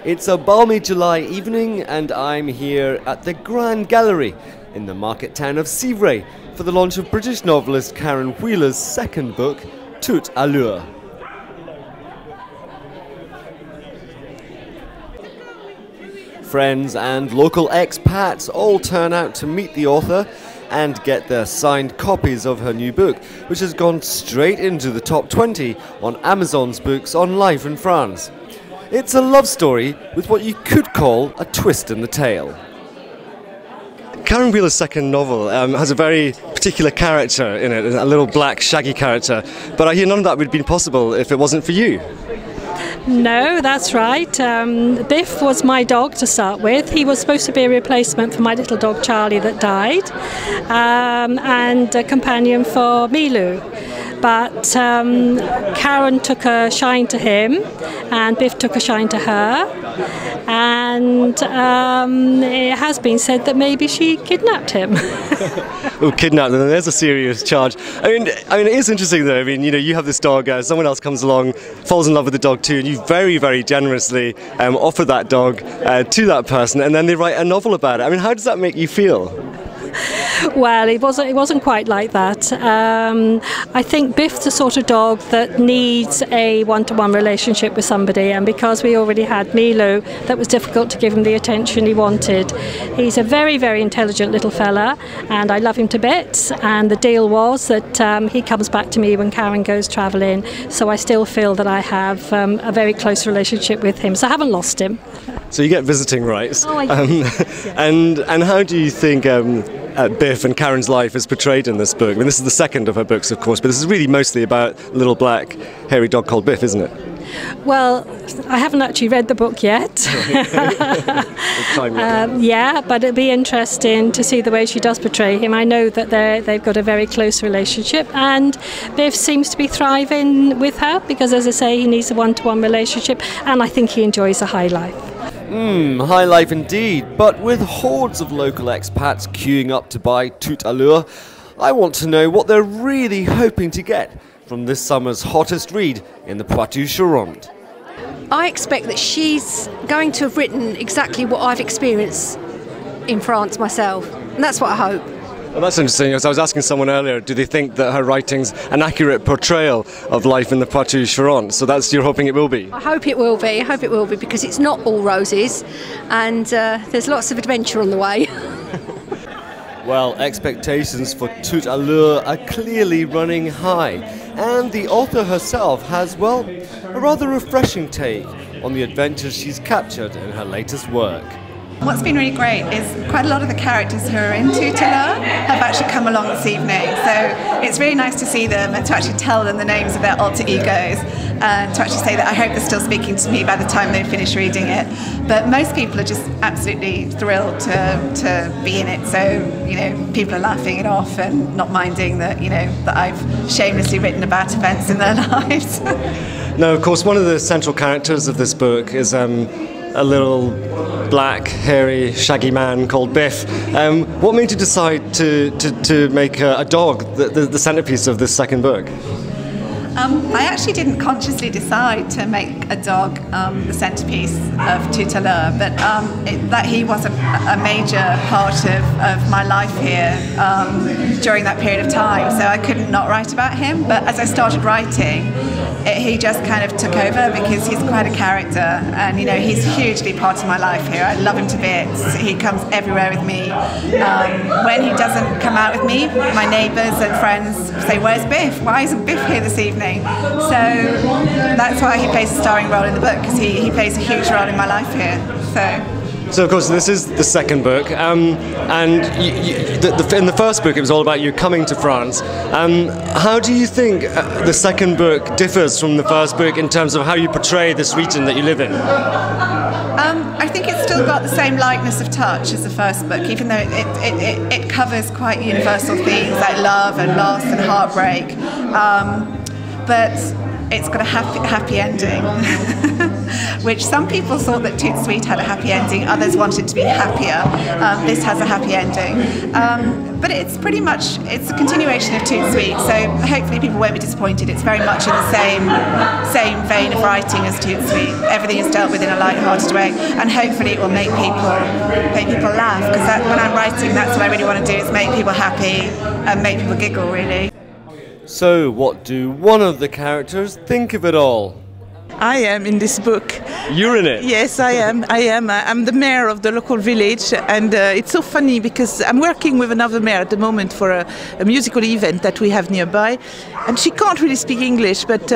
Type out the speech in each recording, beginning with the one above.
It's a balmy July evening and I'm here at the Grand Gallery in the market town of Civray for the launch of British novelist Karen Wheeler's second book, Toute Allure. Friends and local expats all turn out to meet the author and get their signed copies of her new book, which has gone straight into the top 20 on Amazon's books on life in France. It's a love story with what you could call a twist in the tale. Karen Wheeler's second novel has a very particular character in it, a little black shaggy character, but I hear none of that would have been possible if it wasn't for you. No, that's right. Biff was my dog to start with. He was supposed to be a replacement for my little dog Charlie that died, and a companion for Milou. But Karen took a shine to him, and Biff took a shine to her, and it has been said that maybe she kidnapped him. Oh, kidnapped them, there's a serious charge. I mean, it is interesting though. I mean, you have this dog, someone else comes along, falls in love with the dog too, and you very, very generously offer that dog to that person, and then they write a novel about it. I mean, how does that make you feel? Well, it wasn't quite like that. I think Biff's the sort of dog that needs a one-to-one relationship with somebody, and because we already had Milou, that was difficult to give him the attention he wanted. He's a very, very intelligent little fella, and I love him to bits, and the deal was that he comes back to me when Karen goes travelling, so I still feel that I have a very close relationship with him, so I haven't lost him. So you get visiting rights. Oh, yes. And how do you think Biff and Karen's life is portrayed in this book? I mean, this is the second of her books, of course, but this is really mostly about a little black, hairy dog called Biff, isn't it? Well, I haven't actually read the book yet. Yeah, but it'll be interesting to see the way she does portray him. I know that they've got a very close relationship, and Biff seems to be thriving with her because, as I say, he needs a one-to-one relationship, and I think he enjoys a high life. High life indeed, but with hordes of local expats queuing up to buy Toute Allure, I want to know what they're really hoping to get from this summer's hottest read in the Poitou-charentes. I expect that she's going to have written exactly what I've experienced in France myself, and that's what I hope. Well, that's interesting. As I was asking someone earlier, do they think that her writing's an accurate portrayal of life in the Poitou-charentes? So you're hoping it will be? I hope it will be. I hope it will be, because it's not all roses, and there's lots of adventure on the way. Well, expectations for Toute Allure are clearly running high, and the author herself has, well, a rather refreshing take on the adventures she's captured in her latest work. What's been really great is quite a lot of the characters who are in Toute Allure have actually come along this evening, so it's really nice to see them and to actually tell them the names of their alter egos, and to actually say that I hope they're still speaking to me by the time they finish reading it. But most people are just absolutely thrilled to be in it, so people are laughing it off and not minding that that I've shamelessly written about events in their lives. Now, of course, one of the central characters of this book is a little black, hairy, shaggy man called Biff. What made you decide to make a dog the centerpiece of this second book? I actually didn't consciously decide to make a dog the centerpiece of Toute Allure, but that he was a major part of my life here during that period of time, so I couldn't not write about him. But as I started writing, he just kind of took over, because he's quite a character, and he's hugely part of my life here. I love him to bits. He comes everywhere with me. When he doesn't come out with me, my neighbours and friends say, "Where's Biff? Why isn't Biff here this evening?" So that's why he plays a starring role in the book, because he plays a huge role in my life here. So of course this is the second book, and in the first book it was all about you coming to France. How do you think the second book differs from the first book in terms of how you portray this region that you live in? I think it's still got the same lightness of touch as the first book, even though it covers quite universal themes like love and loss and heartbreak. But it's got a happy ending, which some people thought that Toot Sweet had a happy ending, others wanted to be happier. This has a happy ending. But it's pretty much, it's a continuation of Toot Sweet, so hopefully people won't be disappointed. It's very much in the same vein of writing as Toot Sweet. Everything is dealt with in a light-hearted way, and hopefully it will make people laugh, because when I'm writing, that's what I really want to do, is make people happy and make people giggle, really. So, what do one of the characters think of it all? I am in this book. You're in it? Yes, I am. I'm the mayor of the local village, and it's so funny because I'm working with another mayor at the moment for a musical event that we have nearby, and she can't really speak English, but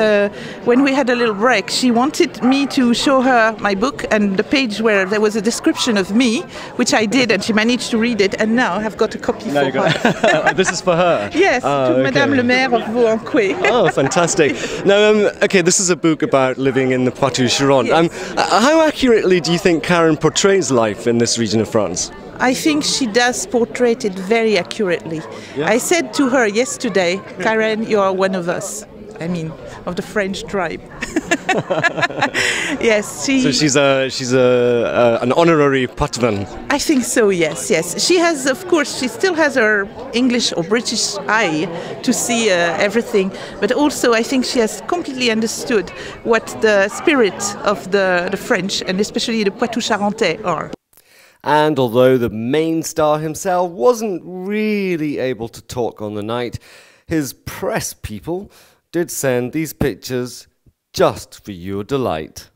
when we had a little break, she wanted me to show her my book and the page where there was a description of me, which I did, and she managed to read it, and now I've got a copy for her. This is for her? Yes, to okay. Madame le Maire of Vaux-en-Coué. Oh, fantastic. Now, okay, this is a book about living in the Poitou-charentes. Yes. How accurately do you think Karen portrays life in this region of France? I think she does portray it very accurately. Yeah. I said to her yesterday, Karen, you are one of us. I mean, of the French tribe. Yes, So she's an honorary Poitevin. I think so. Yes. She has, of course, she still has her English or British eye to see everything, but also I think she has completely understood what the spirit of the French and especially the Poitou-charentes are. And although the main star himself wasn't really able to talk on the night, his press people did send these pictures just for your delight.